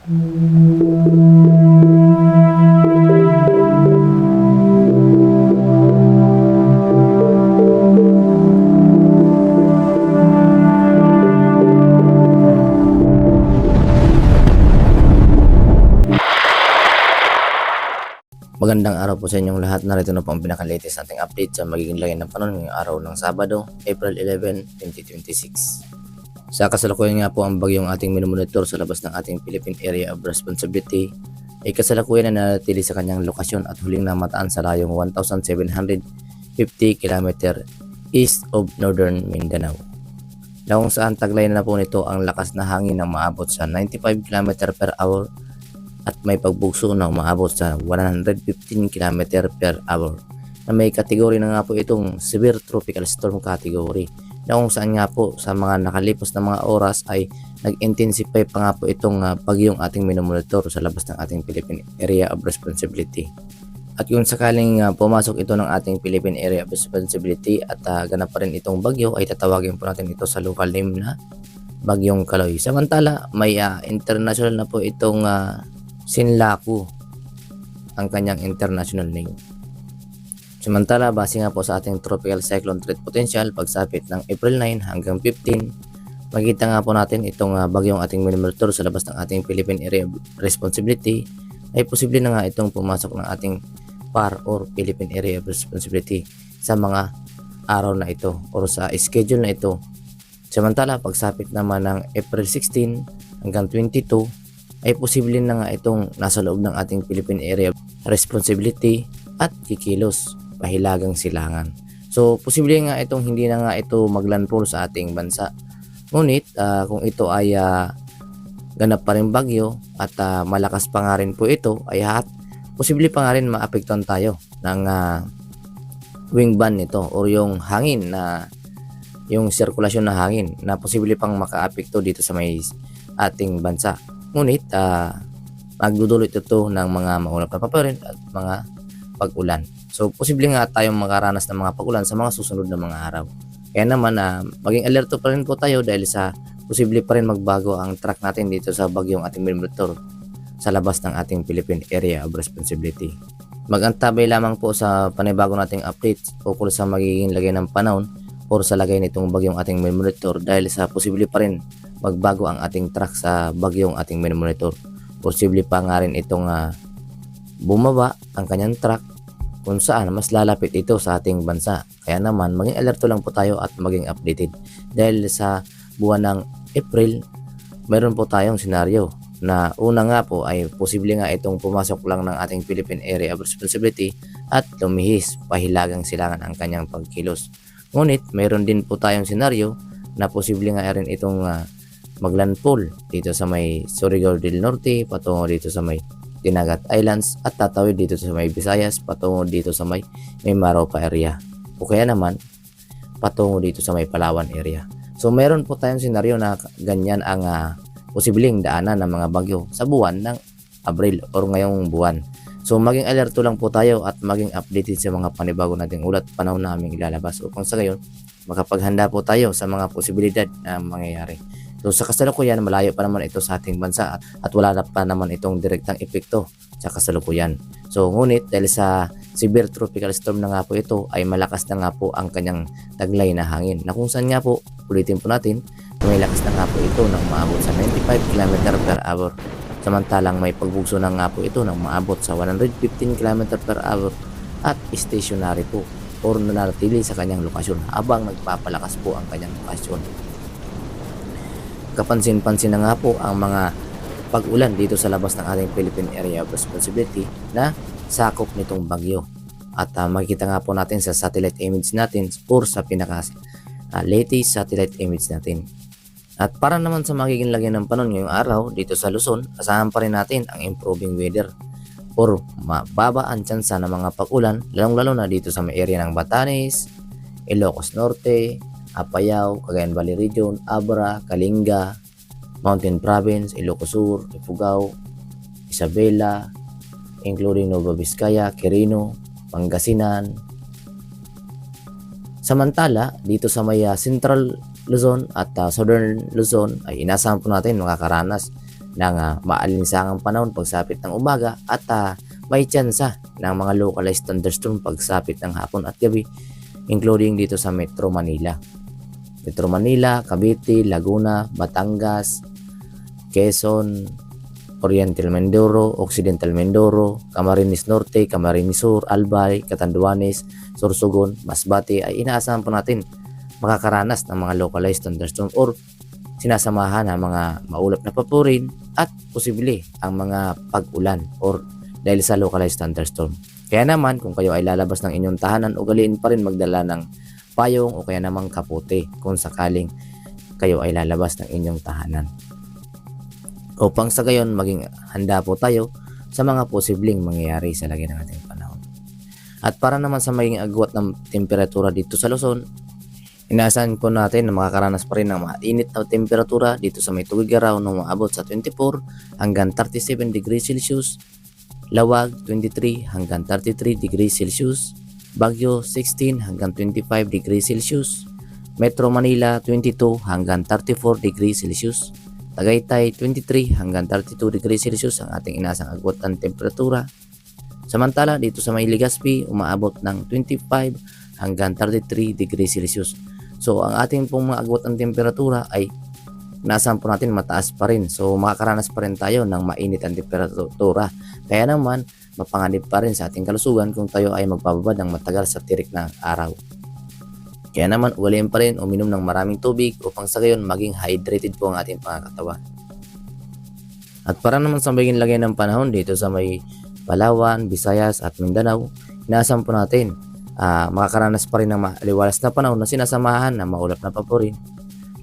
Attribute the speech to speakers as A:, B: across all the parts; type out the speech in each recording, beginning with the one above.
A: Magandang araw po sa inyong lahat. Narito na po ang pinaka-latest nating update sa magiging lagay ng panahon ngayong araw ng Sabado, April 11, 2026. Sa kasalukuyan nga po ang bagyong ating minumonitor sa labas ng ating Philippine Area of Responsibility ay kasalukuyan na nanatili sa kanyang lokasyon at huling namataan sa layong 1,750 km east of Northern Mindanao. Na kung saan taglay na po nito ang lakas na hangin na maabot sa 95 km per hour at may pagbugso na umaabot sa 115 km per hour na may kategory na nga po itong Severe Tropical Storm category, na kung saan nga po sa mga nakalipos na mga oras ay nag-intensify pa nga po itong bagyong ating minomonitor sa labas ng ating Philippine Area of Responsibility. At kung sakaling pumasok ito ng ating Philippine Area of Responsibility at ganap pa rin itong bagyo, ay tatawagin po natin ito sa local name na Bagyong Kaloy. Samantala may international na po itong Sinlaku ang kanyang international name. Samantala, base nga po sa ating tropical cyclone threat potential, pagsapit ng April 9 hanggang 15, makita nga po natin itong bagyong ating minumonitor sa labas ng ating Philippine Area of Responsibility ay posible na nga itong pumasok ng ating PAR or Philippine Area of Responsibility sa mga araw na ito or sa schedule na ito. Samantala, pagsapit naman ng April 16 hanggang 22, ay posible na nga itong nasa loob ng ating Philippine Area of Responsibility at kikilos pahilagang silangan. So posible nga itong hindi na nga ito maglandfall sa ating bansa. Ngunit kung ito ay ganap pa rin bagyo at malakas pa nga rin po ito, ay posible pa nga rin maapektuhan tayo ng wing ban nito or yung hangin na yung sirkulasyon na hangin na posible pang makaapekto dito sa may ating bansa. Ngunit magdudulot ito ng mga maulap na paparin at mga pag-ulan. So posible nga tayong makaranas ng mga pag-ulan sa mga susunod na mga araw. Kaya naman maging alerto pa rin po tayo dahil sa posible pa rin magbago ang track natin dito sa bagyong ating minumonitor sa labas ng ating Philippine Area of Responsibility. Mag-antabay lamang po sa panibago nating update ukol sa magiging lagay ng panahon or sa lagay nitong bagyong ating minumonitor dahil sa posible pa rin magbago ang ating track sa bagyong ating minumonitor. Posible pa nga rin itong bumaba ang kanyang track kung saan mas lalapit ito sa ating bansa. Kaya naman maging alerto lang po tayo at maging updated dahil sa buwan ng April mayroon po tayong senaryo na una nga po ay posible nga itong pumasok lang ng ating Philippine Area of Responsibility at lumihis pahilagang silangan ang kanyang pagkilos. Ngunit mayroon din po tayong senaryo na posible nga rin itong maglandfall dito sa may Surigao del Norte patungo dito sa may Dinagat Islands at tatawid dito sa may Visayas patungo dito sa may Mimaropa area o kaya naman patungo dito sa may Palawan area. So meron po tayong senaryo na ganyan ang posibleng daanan ng mga bagyo sa buwan ng Abril or ngayong buwan. So maging alerto lang po tayo at maging updated sa mga panibago nating ulat panahon na aming ilalabas upang sa gayon makapaghanda po tayo sa mga posibilidad na mangyayari. So sa kasalukuyan, malayo pa naman ito sa ating bansa at wala na pa naman itong direktang epekto sa kasalukuyan. So ngunit dahil sa severe tropical storm na nga po ito ay malakas na nga po ang kanyang taglay na hangin na kung saan nga po, ulitin po natin, may lakas na nga po ito ng maabot sa 95 km per hour. Samantalang may pagbugso na nga po ito ng maabot sa 115 km per hour at stationary po or nanatili sa kanyang lokasyon habang nagpapalakas po ang kanyang lokasyon. Kapansin-pansin na nga po ang mga pag-ulan dito sa labas ng ating Philippine Area of Responsibility na sakop nitong bagyo. At makikita nga po natin sa satellite image natin or sa latest satellite image natin. At para naman sa magiging lagay ng panahon ngayong araw dito sa Luzon, asahan pa rin natin ang improving weather or mababa ang tsansa ng mga pag-ulan lalong-lalo na dito sa may area ng Batanes, Ilocos Norte, Apayao, Cagayan Valley Region, Abra, Kalinga, Mountain Province, Ilocos Sur, Ifugao, Isabela, including Nueva Vizcaya, Quirino, Pangasinan. Samantala, dito sa may Central Luzon at Southern Luzon ay inasahan po natin makakaranas ng maalinsangang panahon pagsapit ng umaga at may tsansa ng mga localized thunderstorm pagsapit ng hapon at gabi, including dito sa Metro Manila. Metro Manila, Cavite, Laguna, Batangas, Quezon, Oriental Mindoro, Occidental Mindoro, Camarines Norte, Camarines Sur, Albay, Catanduanes, Sorsogon, Masbate ay inaasahan po natin makakaranas ng mga localized thunderstorm or sinasamahan ng mga maulap na papurin at posible ang mga pag-ulan or dahil sa localized thunderstorm. Kaya naman kung kayo ay lalabas ng inyong tahanan, ugaliin pa rin magdala ng payong o kaya namang kapote kung sakaling kayo ay lalabas ng inyong tahanan. Upang sa gayon maging handa po tayo sa mga posibleng mangyayari sa lagay ng ating panahon. At para naman sa maging agwat ng temperatura dito sa Luzon, inaasahan po natin na makakaranas pa rin ng mainit na temperatura dito sa may Tugigaraw na umaabot sa 24 hanggang 37 degrees Celsius, Lawag 23 hanggang 33 degrees Celsius, Baguio 16 hanggang 25 degrees Celsius, Metro Manila 22 hanggang 34 degrees Celsius, Tagaytay 23 hanggang 32 degrees Celsius ang ating inaasang agwat ng temperatura. Samantala dito sa may Legazpi umaabot ng 25 hanggang 33 degrees Celsius. So ang ating pong mga agwat ng temperatura ay inaasahan po natin mataas pa rin. So makakaranas pa rin tayo ng mainit ang temperatura. Kaya naman mapanganib pa rin sa ating kalusugan kung tayo ay magpababad ng matagal sa tirik ng araw. Kaya naman ugaliin pa rin uminom ng maraming tubig upang sa gayon maging hydrated po ang ating pangakatawan. At para naman sa maging lagay ng panahon dito sa may Palawan, Visayas at Mindanao, inaasahan po natin makakaranas pa rin ng maliwalas na panahon na sinasamahan ng maulap na papurin,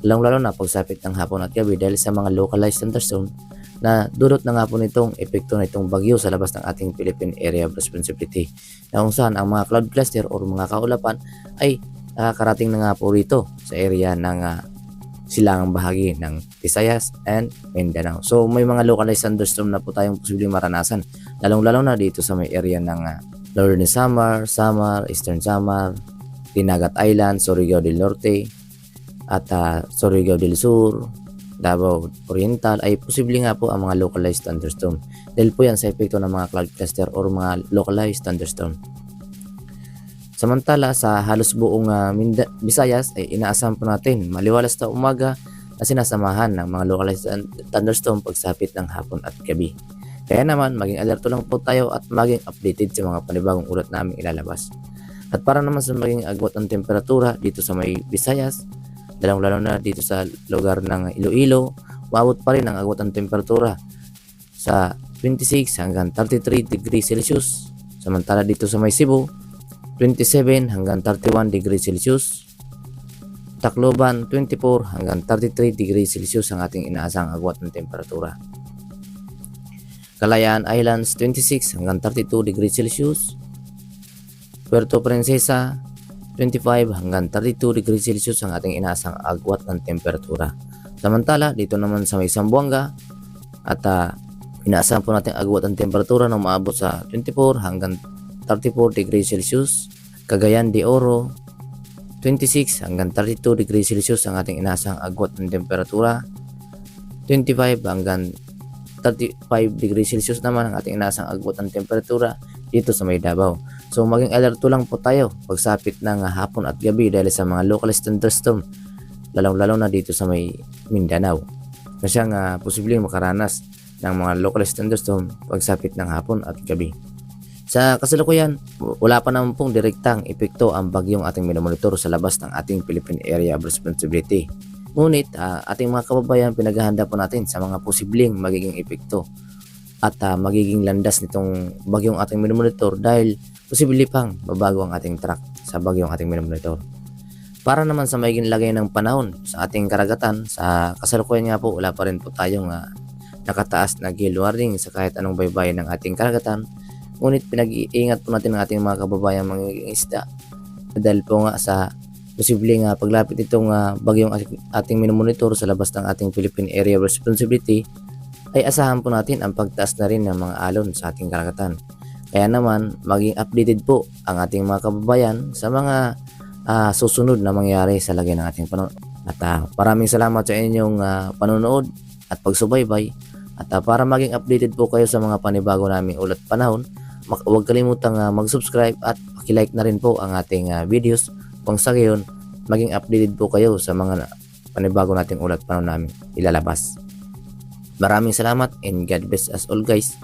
A: lalong-lalo na pagsapit ng hapon at gabi dahil sa mga localized thunderstorm na dulot na nga po nitong epekto na itong bagyo sa labas ng ating Philippine Area of Responsibility, na kung saan ang mga cloud cluster o mga kaulapan ay karating na nga po rito sa area ng silangang bahagi ng Visayas and Mindanao. So may mga localized thunderstorm na po tayong posibleng maranasan, lalong-lalo na dito sa may area ng Northern Samar, Eastern Samar, Dinagat Island, Surigao del Norte at Surigao del Sur, Davao Oriental ay posible nga po ang mga localized thunderstorm dahil po yan sa epekto ng mga cloud cluster or mga localized thunderstorm. Samantala sa halos buong Visayas ay inaasahan po natin maliwalas na umaga na sinasamahan ng mga localized thunderstorm pagsapit ng hapon at gabi. Kaya naman maging alerto lang po tayo at maging updated sa mga panibagong ulat namin ilalabas. At para naman sa maging agwat ng temperatura dito sa may Visayas, lalong-lalo na dito sa lugar ng Iloilo, umabot pa rin ang agwat ng temperatura sa 26 hanggang 33 degrees Celsius. Samantala dito sa may Cebu, 27 hanggang 31 degrees Celsius. Tacloban, 24 hanggang 33 degrees Celsius ang ating inaasang agwat ng temperatura. Kalayaan Islands, 26 hanggang 32 degrees Celsius. Puerto Princesa, 25 hanggang 32 degrees Celsius ang ating inaasang agwat ng temperatura. Samantala, dito naman sa may Zamboanga at inaasahan po natin agwat ng temperatura na umaabot sa 24 hanggang 34 degrees Celsius. Cagayan de Oro, 26 hanggang 32 degrees Celsius ang ating inaasang agwat ng temperatura. 25 hanggang 35 degrees Celsius naman ang ating inaasang agwat ng temperatura dito sa may Davao. So maging alerto lang po tayo pagsapit ng hapon at gabi dahil sa mga localized thunderstorm, lalong-lalo na dito sa may Mindanao. Kasi posibleng makaranas ng mga localized thunderstorm pagsapit ng hapon at gabi. Sa kasalukuyan, wala pa naman pong direktang epekto ang bagyong ating minomonitor sa labas ng ating Philippine Area of Responsibility. Ngunit ating mga kababayan, pinaghahanda po natin sa mga posibleng magiging epekto at magiging landas nitong bagyong ating minomonitor dahil posible pang mabago ang ating track sa bagyong ating minomonitor. Para naman sa magiging lagay ng panahon sa ating karagatan, sa kasalukuyan nga po wala pa rin po tayong nakataas na gale warning sa kahit anong baybayin ng ating karagatan. Ngunit pinag-iingat po natin ang ating mga kababayan magiging isda dahil po nga sa posibleng paglapit itong bagyong ating minomonitor sa labas ng ating Philippine Area of Responsibility ay asahan po natin ang pagtaas na rin ng mga alon sa ating karagatan. Kaya naman maging updated po ang ating mga kababayan sa mga susunod na mangyayari sa lagay ng ating panahon. At maraming salamat sa inyong panonood at pagsubaybay. At para maging updated po kayo sa mga panibago namin ulat panahon, huwag kalimutang mag-subscribe at paki-like na rin po ang ating videos kung sa gayon maging updated po kayo sa mga panibago nating ulat panahon namin ilalabas. Maraming salamat and God bless us all guys.